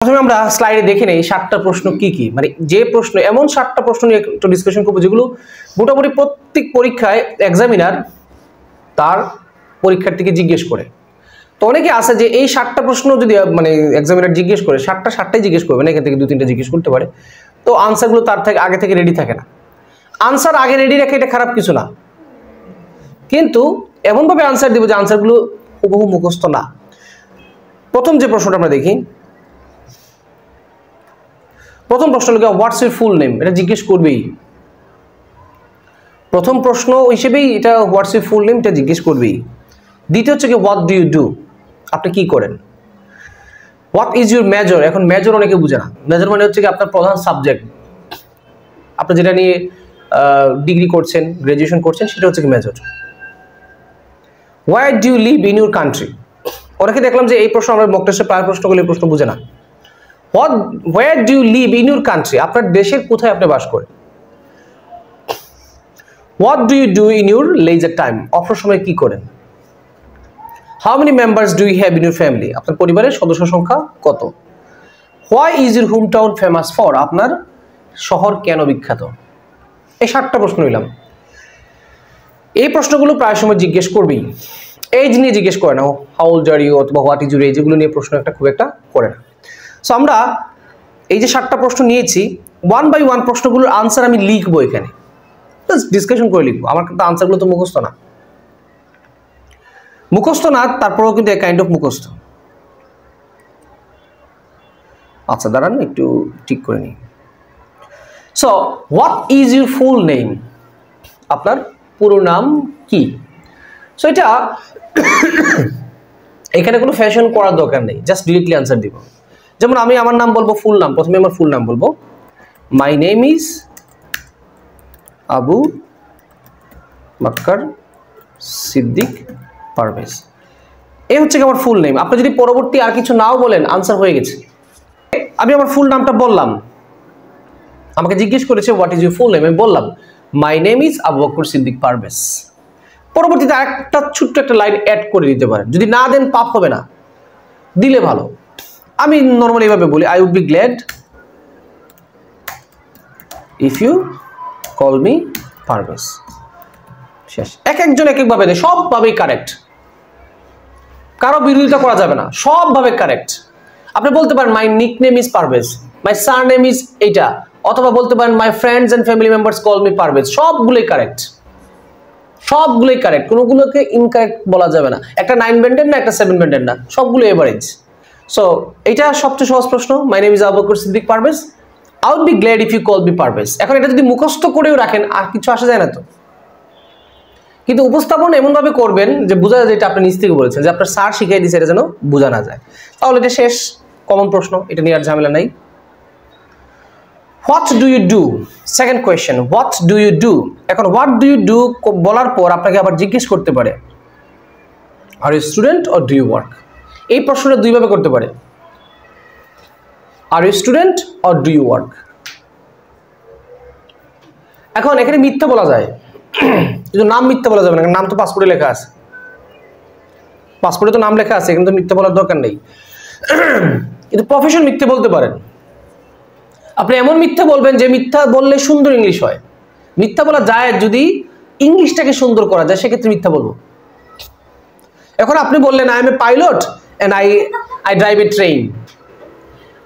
প্রথমে আমরা স্লাইডে দেখে নেই 7টা প্রশ্ন কি কি, মানে যে প্রশ্ন এমন 7টা প্রশ্ন নিয়ে একটু ডিসকাশন করব যেগুলো মোটামুটি প্রত্যেক পরীক্ষায় এক্সামিনার তার পরীক্ষার্থীকে জিজ্ঞেস করে। তো অনেকে আছে যে এই 7টা প্রশ্ন যদি মানে এক্সামিনার জিজ্ঞেস করে 7টাই জিজ্ঞেস করবে না, এখান থেকে 2-3টা জিজ্ঞেস করতে পারে, তো আনসারগুলো তার থেকে আগে থেকে রেডি থাকে না। আনসার আগে রেডি রাখে এটা খারাপ কিছু না, কিন্তু এমনভাবে আনসার দিব যে আনসারগুলো হুবহু মুখস্থ না। প্রথম যে প্রশ্নটা আমরা দেখি, প্রথম প্রশ্ন হলো হোয়াটস ইউর ফুল নেম, এটা জিজ্ঞেস করবেই। প্রথম প্রশ্ন হিসেবেই এটা হোয়াটস ইউর ফুল নেম এটা জিজ্ঞেস করবেই। দ্বিতীয় হচ্ছে কি হোয়াট ডু ইউ ডু, আপনি কি করেন। হোয়াট ইজ ইউর মেজর, এখন মেজর অনেকে বুঝে না। মেজর মানে হচ্ছে কি আপনার প্রধান সাবজেক্ট, আপনি যেটা নিয়ে ডিগ্রি করছেন, গ্রাজুয়েশন করছেন, সেটা হচ্ছে কি major. Where do you live in your country, অনেকে দেখলাম যে এই প্রশ্ন আমরা মক টেস্টে প্রায় প্রশ্নগুলো এই প্রশ্ন বুঝে না। Where do you live in your country, আপনার দেশের কোথায় আপনি বাস করেন। What do you do in your leisure time, অবসর সময় কি করেন। How many members do you have in your family, আপনার পরিবারের সদস্য সংখ্যা কত। Why is your home town famous for, আপনার শহর কেন বিখ্যাত। এই 7টা প্রশ্ন নিলাম। এই প্রশ্নগুলো প্রায় সময় জিজ্ঞেস করবেই, এজ নিয়ে জিজ্ঞেস করে না, হাউ ওল্ড আর ইউ অথবা হোয়াট ইজ ইউর এজ, এগুলো নিয়ে প্রশ্ন খুব একটা করে না। সো আমরা এই যে 7টা প্রশ্ন নিয়েছি, 1 বাই 1 প্রশ্নগুলোর আনসার আমি লিখবো, এখানে ডিসকাশন করে লিখবো। আমার কিন্তু আনসারগুলো তো মুখস্থ না, তারপরেও কিন্তু কাইন্ড অফ মুখস্থ। আচ্ছা দাঁড়ান একটু ঠিক করে নিই। So what is your full name, আপনার পুরো নাম কি। সো এটা এখানে কোনো ফ্যাশন করার দরকার নেই, জাস্ট ডিরেক্টলি আনসার দিব। যেমন আমি আমার নাম বলবো, ফুল নাম, প্রথমে আমার ফুল নাম বলবো, মাই নেম ইজ আবু বাক্কার সিদ্দিক পারভেজ, এই হচ্ছে কি আমার ফুল নেম। আপনি যদি পরবর্তী আর কিছু নাও বলেন, আনসার হয়ে গেছে। আমি আমার ফুল নামটা বললাম, আমাকে জিজ্ঞেস করেছে what is your full name, আমি বললাম my name is Abu Bakar Siddique Parvez. পরবর্তীতে একটা ছোট্ট একটা লাইন অ্যাড করে দিতে পারেন, যদি না দেন পাপ হবে না, দিলে ভালো। আমি নর্মালি এভাবে বলি, I would be glad if you call me Parvez. শেষ। একজন এক একভাবে দেয়, সবভাবেই কারেক্ট, কারো বিরোধিতা করা যাবে না, সবভাবে কারেক্ট। আপনি বলতে পারেন my nick name is Parvez, my surname is এইটা, অথবা বলতে পারেন my friends and family members call me Parvez. সবগুলোই কারেক্ট, কোনোগুলোকে ইনকারেক্ট বলা যাবে না। একটা 9 ব্যান্ডের না, একটা 7 ব্যান্ডের না, সবগুলো এভারেজ। সো এটা সবচেয়ে সহজ প্রশ্ন, my name is Abu Bakar Siddique Parvez, I would be glad if you call me Parvez. এখন এটা যদি মুখস্থ করেও রাখেন আর কিছু আসা যায় না তো, কিন্তু উপস্থাপন এমনভাবে করবেন যে বোঝা যায় এটা আপনি নিজ থেকে বলেছেন, যে আপনার স্যার শিখিয়ে দিয়েছে, এটা যেন বোঝা না যায়। তাহলে এটা শেষ, কমন প্রশ্ন, এটা নিয়ে আর ঝামেলা নাই। What do you do, second question, what do you do. এখন হোয়াট ডু ইউ ডু বলার পর আপনাকে আবার জিজ্ঞেস করতে পারে are you student or do you work. এই প্রশ্নটা দুইভাবে করতে পারে, are you student or do you work. এখন এখানে মিথ্যা বলা যায়, কিন্তু নাম মিথ্যা বলা যাবে না, নাম তো পাসপোর্টে লেখা আছে, পাসপোর্টে তো নাম লেখা আছে, কিন্তু মিথ্যা বলার দরকার নেই। কিন্তু প্রফেশন মিথ্যে বলতে পারেন। আপনি এমন মিথ্যা বলবেন যে মিথ্যা বললে সুন্দর ইংলিশ হয়। মিথ্যা বলা যায় যদি ইংলিশটাকে সুন্দর করা যায়, সেক্ষেত্রে মিথ্যা বলবো। এখন আপনি বললেন I am a pilot and I drive a train,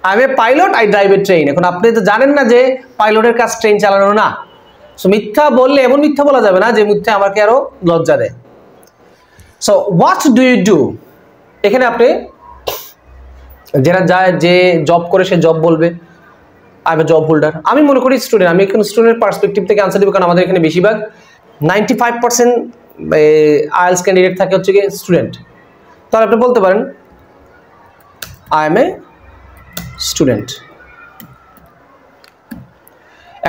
I am a pilot I drive a train. এখন আপনি তো জানেন না যে পাইলটের কাজ ট্রেন চালানো না। সো মিথ্যা বললে এমন মিথ্যা বলা যাবে না যে মিথ্যা আমাকে আরো লজ্জা দেয়। So what do you do, এখানে আপনি যে জব করে সে জব বলবে, I am a job holder. আমি মনে করি স্টুডেন্ট, আমি এখানে স্টুডেন্টের পার্সপেক্টিভ থেকে আনসার দিব, কারণ আমাদের এখানে বেশিরভাগ 95% আইএলটিএস ক্যান্ডিডেট থাকে হচ্ছে কি স্টুডেন্ট। তাহলে আপনি বলতে পারেন আই এম এ স্টুডেন্ট।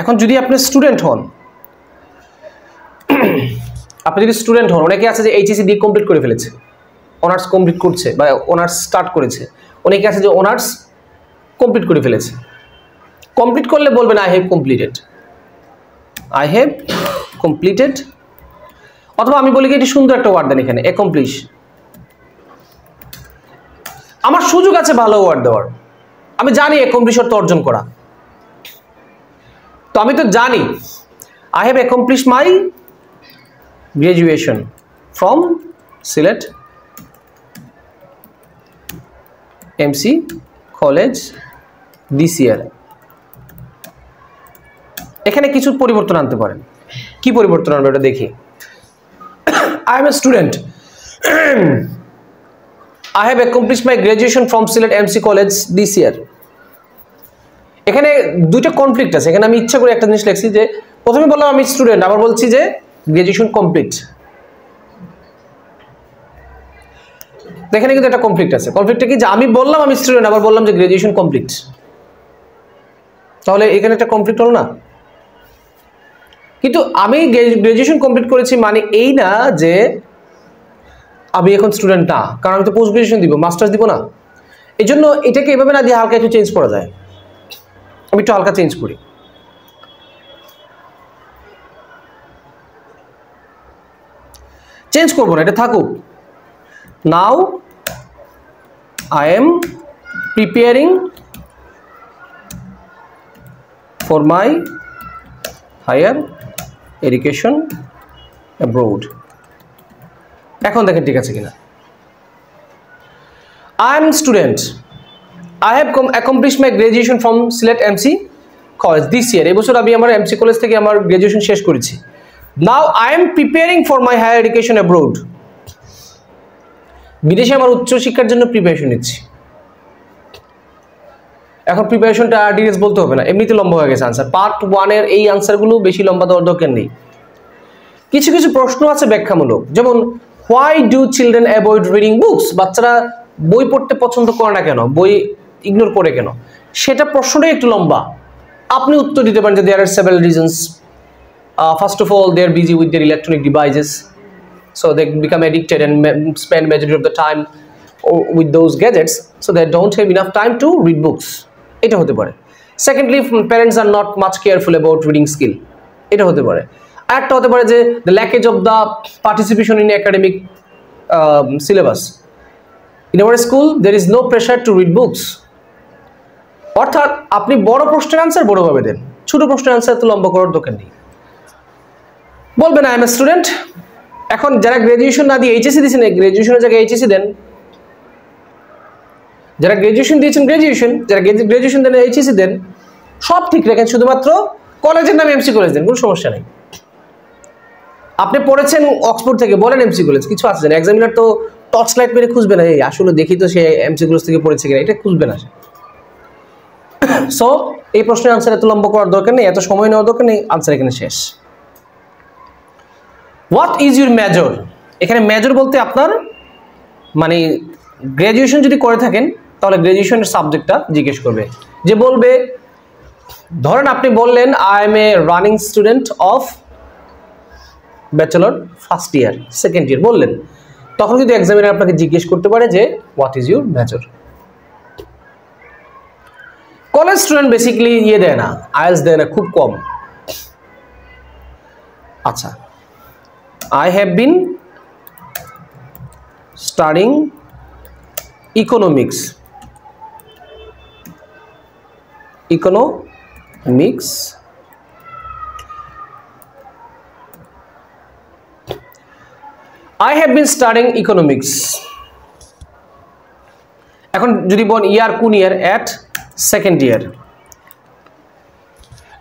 এখন যদি আপনি স্টুডেন্ট হন, অনেকে আছে যে এইচএসসি দিয়ে কমপ্লিট করে ফেলেছে, অনার্স কমপ্লিট করছে বা অনার্স স্টার্ট করেছে। অনেকে আছে যে অনার্স কমপ্লিট করে ফেলেছে। কমপ্লিট করলে বলবেন আই হ্যাভ কমপ্লিটেড, অথবা আমি বলি কি এটি সুন্দর একটা ওয়ার্ড দেন এখানে, অ্যাকমপ্লিশ। আমার সুযোগ আছে ভালো ওয়ার্ড দেওয়ার, আমি জানি অ্যাকমপ্লিশ অর্থ অর্জন করা, তো আমি তো জানি I have accomplish my graduation from Sylhet MC college this ইয়ার। এখানে কিছু পরিবর্তন আনতে পারেন। কি পরিবর্তন আনবে এটা দেখি। I am a student. I have accomplished my graduation from Sylhet MC College this year. এখানে দুইটা কনফ্লিক্ট আছে। এখানে আমি ইচ্ছা করে একটা জিনিস লিখছি যে প্রথমে বললাম আমি স্টুডেন্ট, আবার বলছি যে গ্রাজুয়েশন কমপ্লিট। এখানে কিন্তু একটা কনফ্লিক্ট আছে। কনফ্লিক্টটা কি যে আমি বললাম আমি স্টুডেন্ট, আবার বললাম যে গ্রাজুয়েশন কমপ্লিট। তাহলে এখানে একটা কনফ্লিক্ট হলো না? কিন্তু আমি গ্রাজুয়েশন কমপ্লিট করেছি মানে এই না যে আমি এখন স্টুডেন্ট না, কারণ আমি তো পোস্ট গ্রাজুয়েশন দিব, মাস্টার্স দিব না। এই জন্য এটাকে এভাবে না দিয়ে হালকা একটু চেঞ্জ করা যায়। আমি একটু হালকা চেঞ্জ করি। চেঞ্জ করবো না, এটা থাকুক। Now I am preparing for my higher education abroad. এখন দেখেন ঠিক আছে কিনা। I am student, I have accomplish my graduation from Sylhet MC college this year. এবছর আমি আমার এমসি কলেজ থেকে আমার গ্রাজুয়েশন শেষ করেছি। Now I am preparing for my higher education abroad. বিদেশে আমার উচ্চশিক্ষার জন্য প্রিপারেশন নিচ্ছি। এখন প্রিপারেশনটা ডিটেইলস বলতে হবে না, এমনিতে লম্বা হয়ে গেছে আনসার। পার্ট 1 এর এই আনসারগুলো বেশি লম্বা দেওয়ার দরকার নেই। কিছু কিছু প্রশ্ন আছে ব্যাখ্যামূলক, যেমন why do children avoid reading books? বাচ্চারা বই পড়তে পছন্দ করে না কেন, বই ইগনোর করে কেন? সেটা প্রশ্নটাই একটু লম্বা। আপনি উত্তর দিতে পারেন যে there are several reasons. First of all they are busy with their electronic devices, so they become addicted and spend majority of the time with those gadgets, so they don't have enough time to read books. এটা হতে পারে। Secondly, parents are not much careful about reading skill. এটা হতে পারে। আরেকটা হতে পারে যে the lackage of the participation in academic syllabus. In our school there is no pressure to read books. অর্থাৎ আপনি বড় প্রশ্নের আনসার বড়ভাবে দেন, ছোট প্রশ্নের আনসার তো লম্বা করার দরকার নেই। বলবেন আই এম এ স্টুডেন্ট। এখন যারা গ্রাজুয়েশন না দিয়ে এইচএসসি দিয়েছেন, গ্রাজুয়েশনের জায়গায় এইচএসসি দেন। যারা গ্রাজুয়েশন দিয়েছেন গ্রাজুয়েশন, যারা গ্রাজুয়েশন দেন এইচএসসি দেন, সব ঠিক রাখেন, শুধুমাত্র কলেজের নামে এমসি কলেজ দেন, কোনো সমস্যা নেই। আপনি পড়েছেন অক্সফোর্ড থেকে, বলেন এমসি কলেজ, কিছু আছে না। এক্সামিনার তো টর্চ লাইট মেরে খুঁজবে না, এই আসলে দেখি তো সে এমসি কলেজ থেকে পড়েছে কিনা, এটা খুঁজবে না। সো এই প্রশ্নের আনসার এত লম্বা করার দরকার নেই, এত সময় নেওয়ার দরকার নেই, আনসার এখানে শেষ। What is your major? এখানে মেজর বলতে আপনার মানে গ্রাজুয়েশন যদি করে থাকেন তাহলে গ্রাজুয়েশনের সাবজেক্টটা জিজ্ঞেস করবে। যে বলবে, ধরেন আপনি বললেন I am A running student of bachelor first year, second year বললেন, তখন কিন্তু এক্সামিনার আপনাকে জিজ্ঞেস করতে পারে যে what is your major. College student basically ইয়ে দেয় না, আইএলটিএস দেয় না, খুব কম। আচ্ছা, I have been studying economics. I have been studying economics. এখন যদি বল ইয়ার কোন ইয়ার, at second year।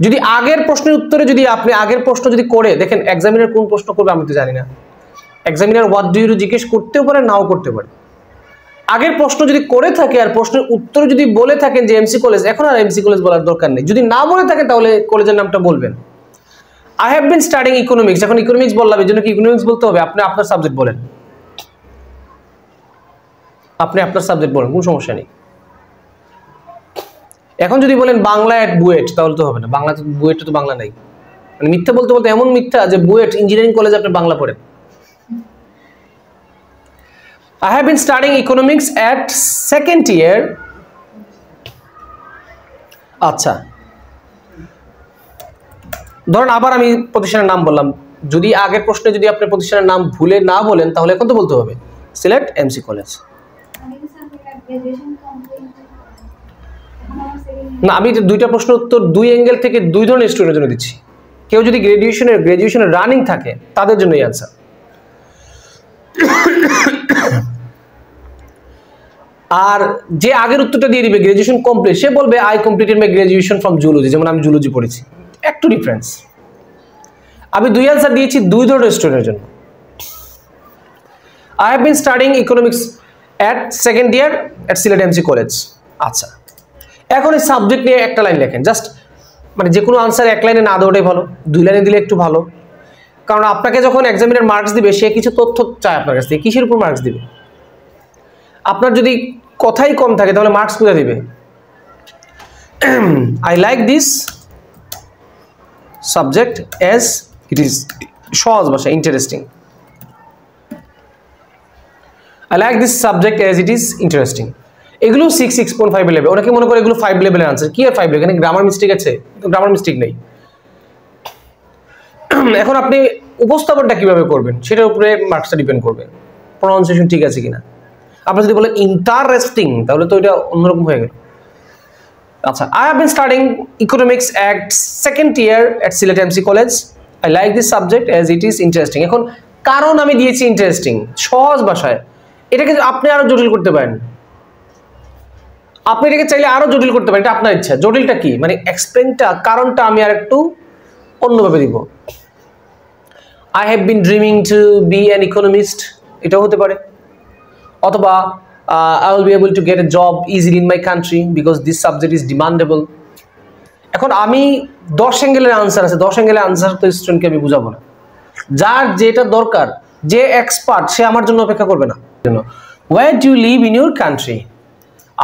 যদি আগের প্রশ্নের উত্তরে যদি আপনি আগের প্রশ্ন যদি করে দেখেন, এক্সামিনার কোন প্রশ্ন করবে আমি তো জানি না। এক্সামিনার হোয়াট ডু ইউ জিজ্ঞেস করতেও পারে, নাও করতে পারে। আগের প্রশ্ন যদি করে থাকে আর প্রশ্নের উত্তরে যদি বলে থাকেন যে এমসি কলেজ, এখন আর এমসি কলেজ বলার দরকার নেই। যদি না বলে থাকেন তাহলে কলেজের নামটা বলবেন। I have been studying economics, এখন ইকোনমিক্স বললাম, এই জন্য কি ইকোনমিক্স বলতে হবে? আপনি আপনার সাবজেক্ট বলেন, আপনি আপনার সাবজেক্ট বলেন, কোনো সমস্যা নেই। এখন যদি বলেন বাংলা এট বুয়েট, তাহলে তো হবে না, বাংলা বুয়েটে তো বাংলা নাই। মানে মিথ্যা বলতে বলতে এমন মিথ্যা যে বুয়েট ইঞ্জিনিয়ারিং কলেজে আপনি বাংলা পড়েন। I have been studying economics at second year. আচ্ছা, ধরুন আবার আমি প্রতিষ্ঠানের নাম বললাম, যদি আগের প্রশ্নে যদি আপনি প্রতিষ্ঠানের নাম ভুলে না বলেন তাহলে এখন তো বলতে হবে সিলেট এমসি কলেজ। না, আমি দুইটা প্রশ্ন উত্তর দুই অ্যাঙ্গেল থেকে দুই ধরনের স্টুডেন্টের জন্য দিচ্ছি। কেউ যদি গ্রাজুয়েশনের রানিং থাকে তাদের জন্য এই অ্যান্সার। আর যে আগের উত্তরটা দিয়ে দিবে গ্রাজুয়েশন কমপ্লিট, সে বলবে I completed my graduation from zoology, যেমন আমি জুলজি পড়েছি। একটু ডিফারেন্স। আমি দুই অ্যান্সার দিয়েছি দুই ধরনের স্টুডেন্টের জন্য। I have been studying economics at second year at Sylhet MC College. আচ্ছা, এখন এই সাবজেক্ট নিয়ে একটা লাইন লেখেন, জাস্ট মানে যে কোনো আনসার এক লাইনে না দেওয়াটাই ভালো, দুই লাইনে দিলে একটু ভালো। কারণ আপনাকে যখন এক্সামিনার মার্কস দিবে সে কিছু তথ্য চায় আপনার কাছ থেকে, কিসের উপর মার্কস দিবে? আপনার যদি কথাই কম থাকে তাহলে মার্কস কোথায় দিবে? I like this subject as it is, সহজ ভাষা, interesting. I like this subject as it is interesting. এগুলো 6.5 লেভেল। অনেকে মনে করে এগুলো 5 লেভেলের আনসার। কি আর 5 লেভেল? এখানে গ্রামার মিস্টেক আছে? গ্রামার মিস্টেক নেই। এখন আপনি উপস্থাপনটা কিভাবে করবেন সেটার উপরে মার্কসটা ডিপেন্ড করবে, প্রনাউন্সিয়েশন ঠিক আছে কিনা। আপনি যদি বলেন ইন্টারেস্টিং তাহলে তো এটা অন্যরকম হয়ে গেল। আচ্ছা, I have been studying economics at second year at Sylhet MC College. I like this subject as it is interesting. এখন কারণ আমি দিয়েছি ইন্টারেস্টিং, সহজ ভাষায়। এটাকে আপনি আরো জটিল করতে পারেন, আপনি এটাকে চাইলে আরো জটিল করতে পারেন, এটা আপনার ইচ্ছা। জটিলটা কি মানে এক্সপ্লেইনটা, কারণটা আমি আর একটু অন্যভাবে দিব। I have been dreaming to be an economist, এটাও হতে পারে। অথবা I will be able to get a job easily in my country because this subject is demandable. এখন আমি 10 অ্যাঙ্গেলের আনসার আছে, 10 অ্যাঙ্গেলের আনসার তো স্টুডেন্টকে আমি বুঝাবো না। যার যেটা দরকার, যে এক্সপার্ট, সে আমার জন্য অপেক্ষা করবে না। Where do you live in your country?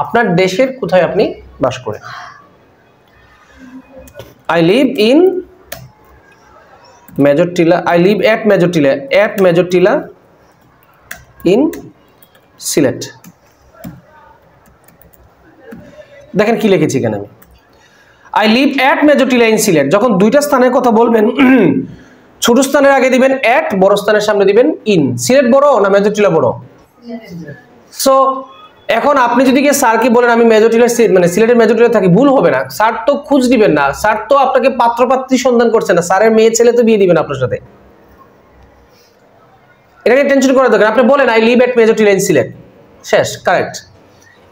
আপনার দেশের কোথায় আপনি বাস করেন? I live in Major Tila. I live at Major Tila. At Major Tila in Sylhet. দেখেন কি লিখেছি এখানে আমি। I live at Major Tila in Sylhet। যখন দুইটা স্থানের কথা বলবেন, ছোট স্থানের আগে দিবেন at, বড় স্থানের সামনে দিবেন in। সিলেট বড় না মেজর টিলা বড়? সো এখন আপনি যদি গিয়ে স্যারকে বলেন আমি মেজর টিলা মানে সিলেটের মেজর টিলা থাকি, ভুল হবে না। স্যার তো খোঁজ দিবেন না, স্যার তো আপনাকে পাত্রপাত্রী সন্ধান করছে না, স্যারের মেয়ে ছেলে তো বিয়ে দিবেন আপনার সাথে। এটাকে টেনশন করার দরকার। আপনি বলেন I live at Major Tila in Sylhet, শেষ, কারেক্ট।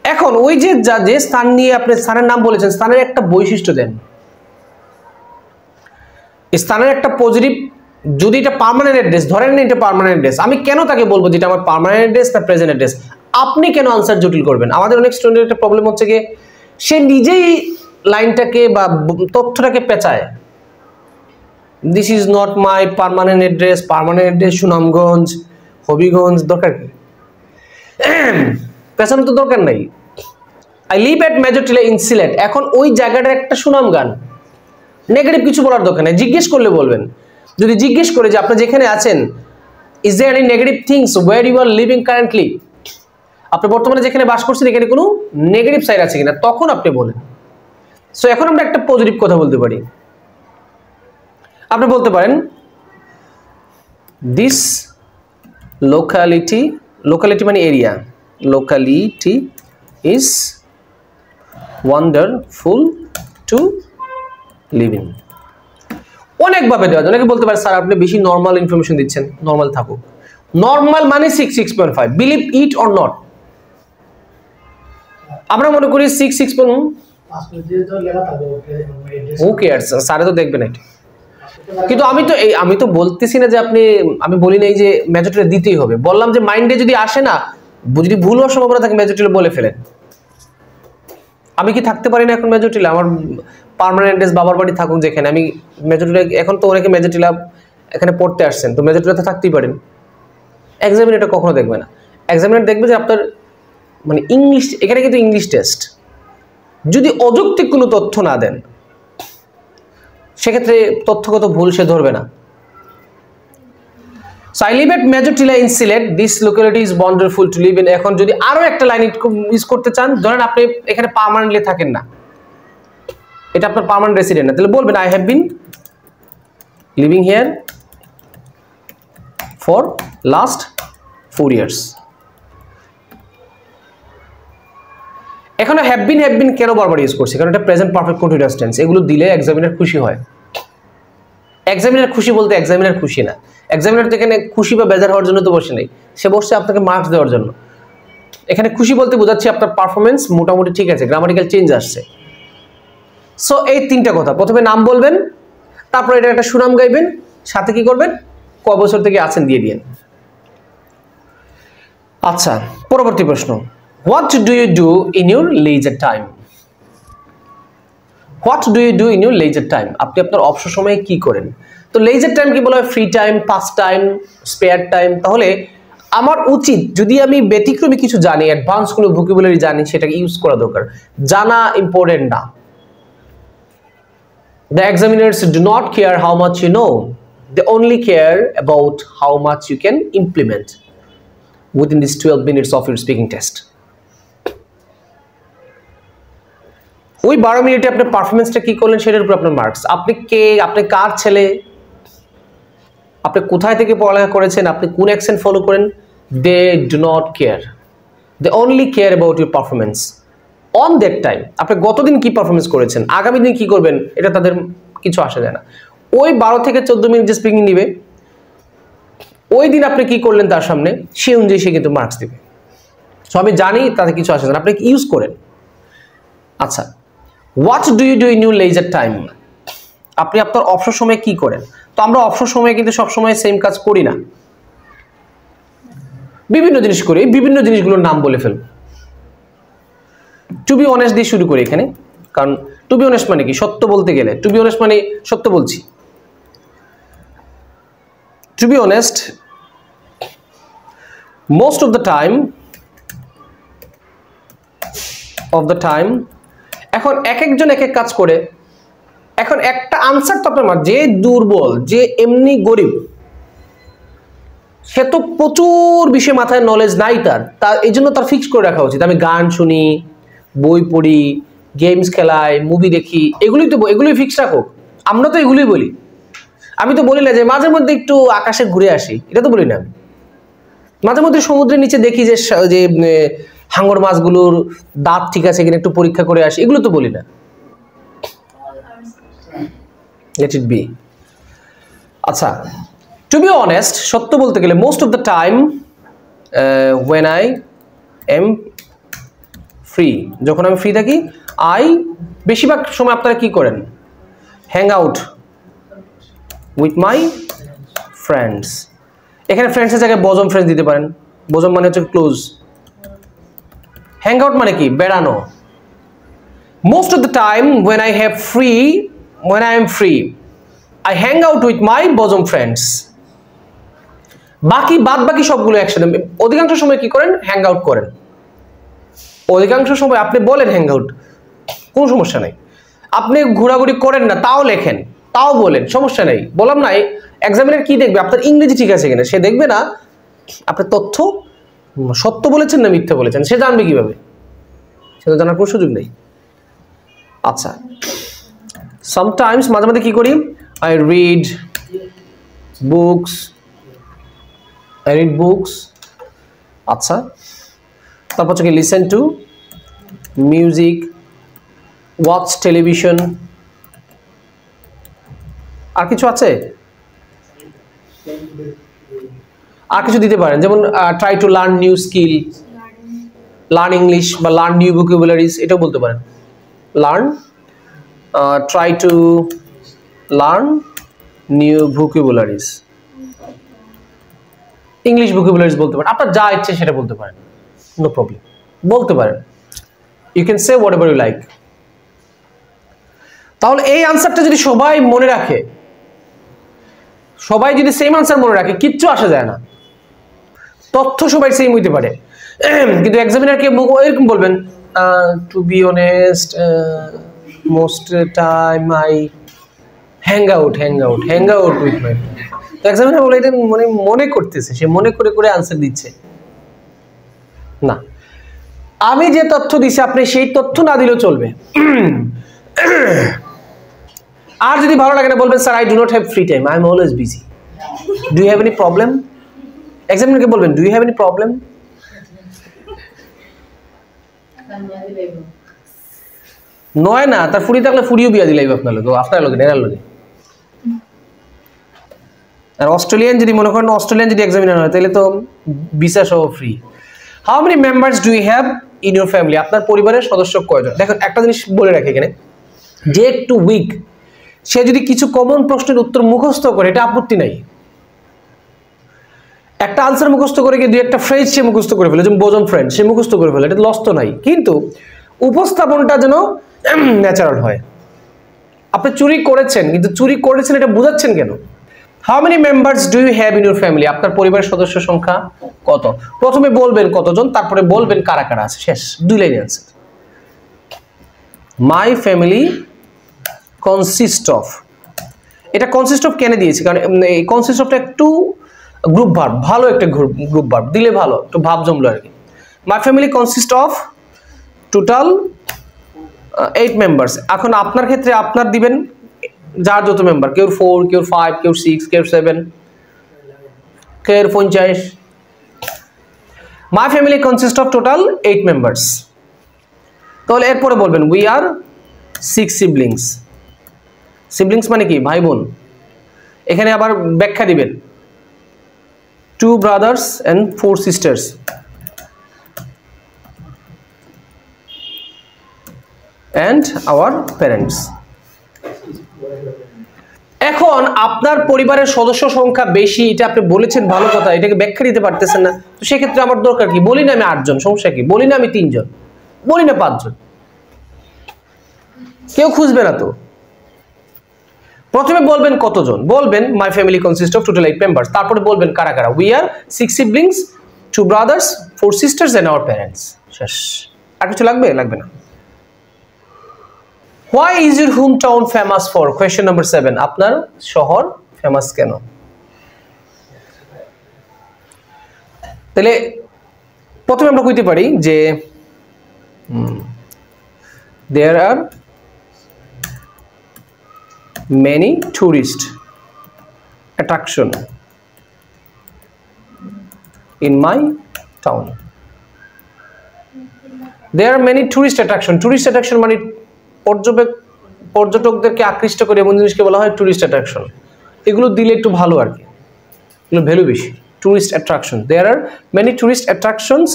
এখন ওই যে স্থান নিয়ে আপনি স্থানের নাম বলেছেন, স্থানের একটা বৈশিষ্ট্য দেন। স্থানের একটা পজিটিভ, যদি এটা পার্মানেন্ট অ্যাড্রেস ধরেন না, এটা পার্মানেন্ট অ্যাড্রেস, আমি কেন তাকে বলবো যেটা আমার পার্মানেন্ট অ্যাড্রেস বা প্রেজেন্ট অ্যাড্রেস? আপনি কেন আনসার জটিল করবেন? আমাদের অনেক স্টুডেন্টের একটা প্রবলেম হচ্ছে কি সে নিজেই লাইনটাকে বা তথ্যটাকে পেঁচায়। This is not my permanent address, permanent address Sunamganj, Habiganj, দরকার কি? পেছানো তো দরকার নাই। I live at Major Tila in Sylhet, এখন ওই জায়গাটার একটা সুনাম গান, নেগেটিভ কিছু বলার দরকার নেই, জিজ্ঞেস করলে বলবেন। যদি জিজ্ঞেস করে যে আপনি যেখানে আছেন is there any negative things where you are living currently, আপনি বর্তমানে যেখানে বাস করছেন এখানে কোনো নেগেটিভ সাইড আছে কিনা, তখন আপনি বলেন। সো এখন আমরা একটা পজিটিভ কথা বলতে পারি। আপনি বলতে পারেন দিস লোকালিটি, লোকালিটি মানে area, locality is wonderful to live in. অনেকভাবে দেওয়া যায়। অনেকে বলতে পারে স্যার আপনি বেশি নর্মাল ইনফরমেশন দিচ্ছেন, নর্মাল থাকুক। নর্মাল মানে 6.5, বিলিভ ইট অর নট। আমরা মনে করি 6.5 ওকে স্যারে তো দেখবেন এটা, কিন্তু আমি তো বলতেছি না যে আপনি, আমি বলি নাই যে মেজরিটি দিতেই হবে, বললাম যে মাইন্ডে যদি আসে না, যদি ভুল হওয়ার সম্ভাবনা থাকে মেজরিটি বলে ফেলেন। আমি কি থাকতে পারি না এখন মেজরিটি? আমার পার্মানেন্ট অ্যাড্রেস বাবার বাড়ি থাকুক যেখানে, আমি মেজরিটি, এখন তো অনেকে মেজরিটি এখানে পড়তে আসছেন, তো মেজরিটিতে থাকতেই পারেন। এক্সামিনেটর কখনো দেখবে না, এক্সামিনেটর দেখবে যে আপনার মানে ইংলিশ, এখানে কিন্তু ইংলিশ টেস্ট, যদি অযৌক্তিক কোনো তথ্য না দেন সেক্ষেত্রে তথ্যগত ভুল সে ধরবে না। So I live at Major Tila in Sylhet. This locality is wonderful to live in. এখন যদি আরো একটা লাইন ইউজ করতে চান, ধরেন আপনি এখানে পার্মানেন্টলি থাকেন না, এটা আপনার পার্মানেন্ট রেসিডেন্ট না, তাহলে বলবেন I have been living here for last 4 years. এখানে হ্যাভ বিন কেন বারবার ইউজ করছি, কারণ এটা প্রেজেন্ট পারফেক্ট কন্টিনিউয়াস টেন্স। এগুলো দিলে এক্সামিনার খুশি হয়। এক্সামিনার খুশি বলতে এক্সামিনার খুশি না, এক্সামিনার তো এখানে খুশি বা বেজার হওয়ার জন্য তো বসে নেই, সে বসছে আপনাকে মার্কস দেওয়ার জন্য। এখানে খুশি বলতে বোঝাচ্ছি আপনার পারফরমেন্স মোটামুটি ঠিক আছে, গ্রামাটিক্যাল চেঞ্জ আসছে। সো এই তিনটা কথা, প্রথমে নাম বলবেন, তারপর এটা একটা সুনাম গাইবেন, সাথে কি করবেন, কয় বছর থেকে আছেন দিয়ে দিয়েন। আচ্ছা, পরবর্তী প্রশ্ন, what do you do in your leisure time? What do you do in your leisure time? আপনি আপনার অবসর সময়ে কি করেন? তো লেজার টাইম কি বলা হয়? Free time, pass time, spare time. তাহলে আমার উচিত, যদি আমি ব্যতিক্রমী কিছু জানি, অ্যাডভান্স কোনো ভোকাবুলারি জানি, সেটাকে ইউজ করা দরকার। জানা ইম্পর্টেন্ট না। The examiners do not care how much you know. They only care about how much you can implement within these 12 minutes of your speaking test. ওই 12 মিনিটে আপনার পারফরমেন্সটা কি করলেন সেটার উপর আপনার মার্কস। আপনি কে, আপনি কার ছেলে, আপনি কোথায় থেকে পড়ালেখা করেছেন, আপনি কোন অ্যাকসেন্ট ফলো করেন, they do not care. They only care about your performance on that time. আপনি গতদিন কি পারফরমেন্স করেছেন, আগামী দিন কি করবেন, এটা তাদের কিছু আসা যায় না। ওই 12 থেকে 14 মিনিট যে স্পিকিং নিবে, ওই দিন আপনি কি করলেন তার সামনে, সেই অনুযায়ী সে কিন্তু মার্কস দিবে। সো আমি জানি তাতে কিছু আসে না, আপনি ইউজ করেন। আচ্ছা, what do you do in your leisure time? আপনি আপনার অবসর সময়ে কি করেন? তো আমরা অবসর সময়ে কিন্তু সবসময় সেম কাজ করি না, বিভিন্ন জিনিস করি। বিভিন্ন জিনিসগুলোর নাম বলে ফেলব। টু বি অনেস্ট দিয়ে শুরু করি এখানে, কারণ টু বি অনেস্ট মানে কি, সত্য বলতে গেলে টু বি অনেস্ট মানে সত্য বলছি। To be honest, most of the time, এখন এক একজন এক এক কাজ করে। এখন একটা আনসার তো আপনার, যে দুর্বল, যে এমনি গরিব, সে তো প্রচুর বিষয়ে মাথায় নলেজ নাই তার, এই জন্য তার ফিক্স করে রাখা উচিত। আমি গান শুনি, বই পড়ি, গেমস খেলাই, মুভি দেখি, এগুলোই ফিক্স রাখুক। আমরা তো এগুলোই বলি। আমি তো বলি না যে মাঝে মধ্যে একটু আকাশে ঘুরে আসি, এটা তো বলি না। মাঝে মধ্যে সমুদ্রের নিচে দেখি যে হাঙর মাছগুলোর দাঁত ঠিক আছে কিনা একটু পরীক্ষা করে আসি, এগুলো তো বলি না। Let it be. আচ্ছা, টু বি অনেস্ট, সত্য বলতে গেলে, most of the time when I am free, যখন আমি ফ্রি থাকি, বেশিরভাগ সময় আপনারা কি করেন, hang out with my friends. এখানে ফ্রেন্ডসের জায়গায় বজম ফ্রেন্ডস দিতে পারেন। বজম মানে হচ্ছে ক্লোজ, হ্যাং আউট মানে কি, বেড়ানো। Most of the time when I am free I hang out with my bosom friends. বাদ বাকি সবগুলো একসাথে। অধিকাংশ সময় কি করেন, হ্যাং আউট করেন। অধিকাংশ সময় আপনি বলেন হ্যাং আউট, কোনো সমস্যা নেই। আপনি ঘোরাঘুরি করেন না, তাও লেখেন, তাও বলেন, সমস্যা নেই। বললাম না, এক্সামিনার কি দেখবে, আপনার ইংরেজি ঠিক আছে কিনা। সে দেখবে না আপনার তথ্য সত্য বলেছেন না মিথ্যা বলেছেন, সে জানবে কিভাবে? সেটা জানার কোনো সুযোগ নেই। আচ্ছা, সামটাইমস, মাঝে মাঝে কি করি, I read books. আচ্ছা, তারপর হচ্ছে listen to music, watch television. আর কিছু আছে? আর কিছু দিতে পারেন, যেমন try to learn new skill, learn English বা লার্ন নিউ ভোকাবুলারিজ, এটাও বলতে পারেন। Try to learn new vocabularies, English vocabularies বলতে পারেন। আপনার যা ইচ্ছে সেটা বলতে পারেন, নো প্রবলেম, বলতে পারেন। You can say whatever you like. তাহলে এই আনসারটা যদি সবাই মনে রাখে, সবাই যদি সেম আনসার মনে রাখে, কিচ্ছু আসা যায় না। তথ্য সবাই সেম হইতে পারে, কিন্তু এক্সামিনারকে এরকম বলবেন, to be honest, most time I hang out with my friend. তো এক্সামিনার বলে এটা মনে করতেছে, সে মনে করে আনসার দিচ্ছে না। আমি যে তথ্য দিছি আপনি সেই তথ্য না দিলেও চলবে। আর যদি ভালো লাগে না, বলবেন sir I do not have free time, I am always busy. Do you have any problem? এক্সামিনারকে বলবেন do you have any problem? নয় না, তার ফুড়ি থাকলে ফুড়িও বিয়া দিলাইব আপনার লোক, আপনার লোক নেনার লোকে। আর অস্ট্রেলিয়ান যদি মনে করেন, অস্ট্রেলিয়ান যদি এক্সামিনার হয় তাহলে তো ভিসা সহ free. How many members do you have in your family? আপনার পরিবারের সদস্য কয়জন? দেখুন একটা জিনিস বলে রাখি এখানে, যে একটু উইক সে যদি কিছু কমন প্রশ্নের উত্তর মুখস্থ করে এটা আপত্তি নাই। একটা আনসার মুখস্থ করে গিয়ে দুই একটা ফ্রেজ সে মুখস্থ করে ফেলে, যেমন বোজন ফ্রেন্ড সে মুখস্থ করে ফেলে, এটা লস তো নাই, কিন্তু উপস্থাপনটা যেন ন্যাচারাল হয়। আপনি চুরি করেছেন, কিন্তু চুরি করেছেন এটা বোঝাচ্ছেন কেন? How many members do you have in your family? আপনার পরিবারের সদস্য সংখ্যা কত? প্রথমে বলবেন কতজন, তারপরে বলবেন কারা কারা আছে, শেষ, 2 লাইনে answer. My family consist of, এটা কনসিস্ট অফ কেন দিয়েছি? কারণ এই কনসিস্ট অফটা একটু গ্রুপ ভার্ব, ভালো একটা গ্রুপ ভার্ব দিলে ভালো, একটু ভাব জমলো আর কি। My family consist of total 8 members. এখন আপনার ক্ষেত্রে আপনার দিবেন যার যত মেম্বার, কেউ 4, কেউ 5, কেউ 6, কেউ 7, কেউ 50। My family consist of total 8 members. তাহলে এরপরে বলবেন উই আর 6 সিবলিংস। সিবলিংস মানে কি? ভাই বোন। এখানে আবার ব্যাখ্যা দিবেন 2 brothers and 4 sisters. And our parents. এখন আপনার পরিবারের সদস্য সংখ্যা বেশি, এটা আপনি বলেছেন ভালো কথা, এটাকে ব্যাখ্যা দিতে পারতেছেন না, তো সেক্ষেত্রে আমার দরকার কি? বলি না আমি 8 জন, সমস্যা কি? বলি না আমি 3 জন, বলি না 5 জন, কেউ খুঁজবে না তো। প্রথমে বলবেন কতজন, বলবেন my family consist of total 8 members, তারপরে বলবেন কারা কারা। We are 6 siblings, 2 brothers, 4 sisters and our parents। শেষ। আর কিছু লাগবে? লাগবে না। Why is your hometown famous for? Question number 7. আপনার শহর ফেমাস কেন? তাহলে প্রথমে আমরা কইতে পারি যে there are many tourist attraction in my town. There are many tourist attraction. Tourist attraction মানে পর্যটকদেরকে আকৃষ্ট করে এমন জিনিসকে বলা হয় টুরিস্ট অ্যাট্রাকশন। এগুলো দিলে একটু ভালো আর কি, এগুলো ভ্যালু বেশি। Tourist attraction, there are many tourist attractions.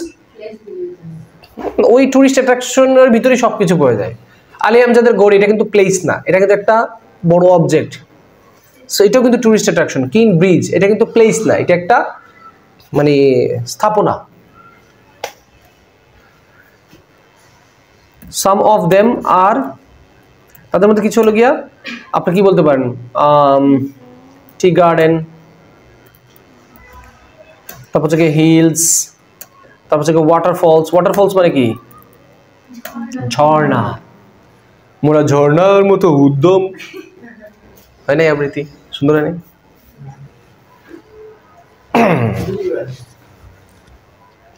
ওই টুরিস্ট অ্যাট্রাকশনের ভিতরে সব কিছু পড়ে যায়। আলী আমজাদের গড়, এটা কিন্তু প্লেস না, এটা কিন্তু একটা বড় অবজেক্ট, সো এটাও কিন্তু টুরিস্ট অ্যাট্রাকশন। কিং ব্রিজ, এটা কিন্তু প্লেস না, এটা একটা মানে স্থাপনা। সাম অফ দেম আর, তাদের মধ্যে কিছু হলো গিয়া আপনি কি বলতে পারেন, টি গার্ডেন, তারপর হচ্ছে হিলস, তারপর হচ্ছে ওয়াটারফলস। ওয়াটারফলস মানে কি? ঝর্ণা। মোরা ঝর্ণার মতো উদ্যম, হয় না? আবৃত্তি সুন্দর হয় না?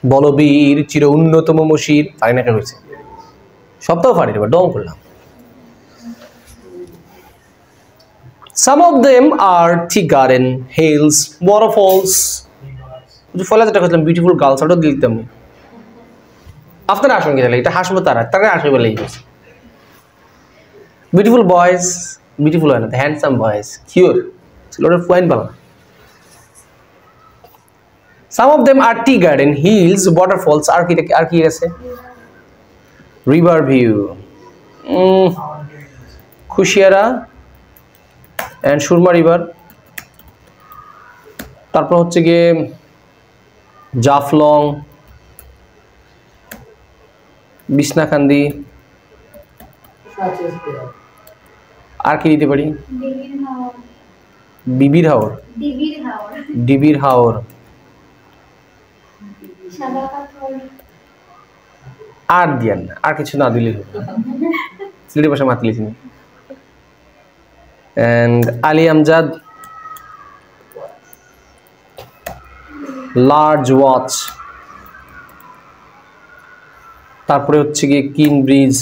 বলবীর চির উন্নতম মশির, পারি না কেন হয়েছে, সবটাও পারি, এবার ডং করলাম। Some of them are tea garden, hills, waterfalls. ফলে যেটা করলাম বিউটিফুল গার্লস, ওটা দিতাম না। আপনারা আসুন গেলে এটা হাসবো, তারা আসবে বলেই গেছে। বিউটিফুল বয়েজ, বিউটিফুল হয় না, হ্যান্ডসাম বয়েজ, কিউর ছিল, ওটা point Bangla. Some of them are tea garden, hills, waterfalls. আর কি আছে? River view, Kushiyara and Surma river. তারপর হচ্ছে গিয়ে জাফলং, বিছনাকান্দি। আর কি দিতে পারি? ডিবির হাওর, ডিবির হাওর। আর দিয়ান না, আর কিছু না দিলে সিলেটি ভাষা মাতলি তিনি। And Ali Amjad, large watch. তারপরে হচ্ছে গিয়ে Keane Bridge,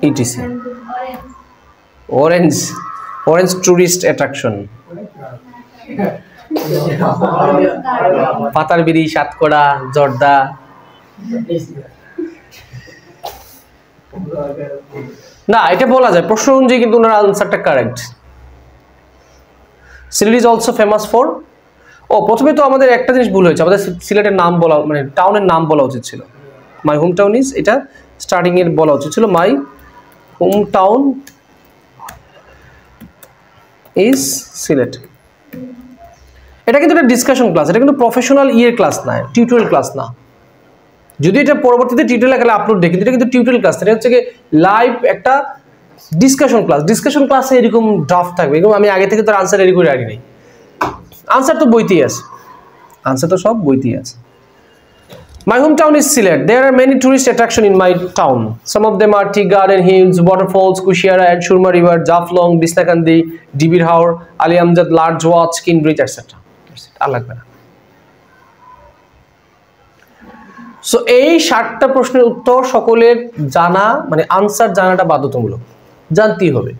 ETC. Orange, orange tourist attraction. পাতারবিড়ি, সাতকড়া, জর্দা, না, এটা বলা যায় প্রশ্ন অনুযায়ী, কিন্তু ওনার আনসারটা correct. Sylhet is also famous for, ও প্রথমে তো আমাদের একটা জিনিস ভুল হয়েছে, আমাদের সিলেটের নাম বলা, মানে টাউনের নাম বলা উচিত ছিল। মাই হোম টাউন ইজ, এটা স্টার্টিং এর বলা উচিত ছিল, my home town is Sylhet. এটা কিন্তু একটা ডিসকাশন ক্লাস, এটা কিন্তু প্রফেশনাল ইয়ের ক্লাস না, টিউটোরিয়াল ক্লাস না। যদি এটা পরবর্তীতে টিউটোরিয়াল আকারে আপলোড দেয়, কিন্তু এটা কিন্তু টিউটোরিয়াল ক্লাস, এটা হচ্ছে কি লাইভ একটা ডিসকাশন ক্লাস। ডিসকাশন ক্লাসে এরকম ড্রাফট থাকবে, এরকম আমি আগে থেকে তো আনসার রেডি করে রাখি নাই, আনসার তো বইতেই আছে, আনসার তো সব বইতেই আছে। My hometown is Sylhet. There are many tourist attractions in my town. Some of them are Tea Garden Hills, waterfalls, Kushiara and Shurma River, Jaflong, Bisnakandi, Dibir Haur, Ali Amjad, Large Watch, Skin Bridge, etc. Allah Akbar. So এই 7টা প্রশ্নের উত্তর সকলের জানা, মানে answer জানাটা বাধ্যতামূলক, জানতেই হবে।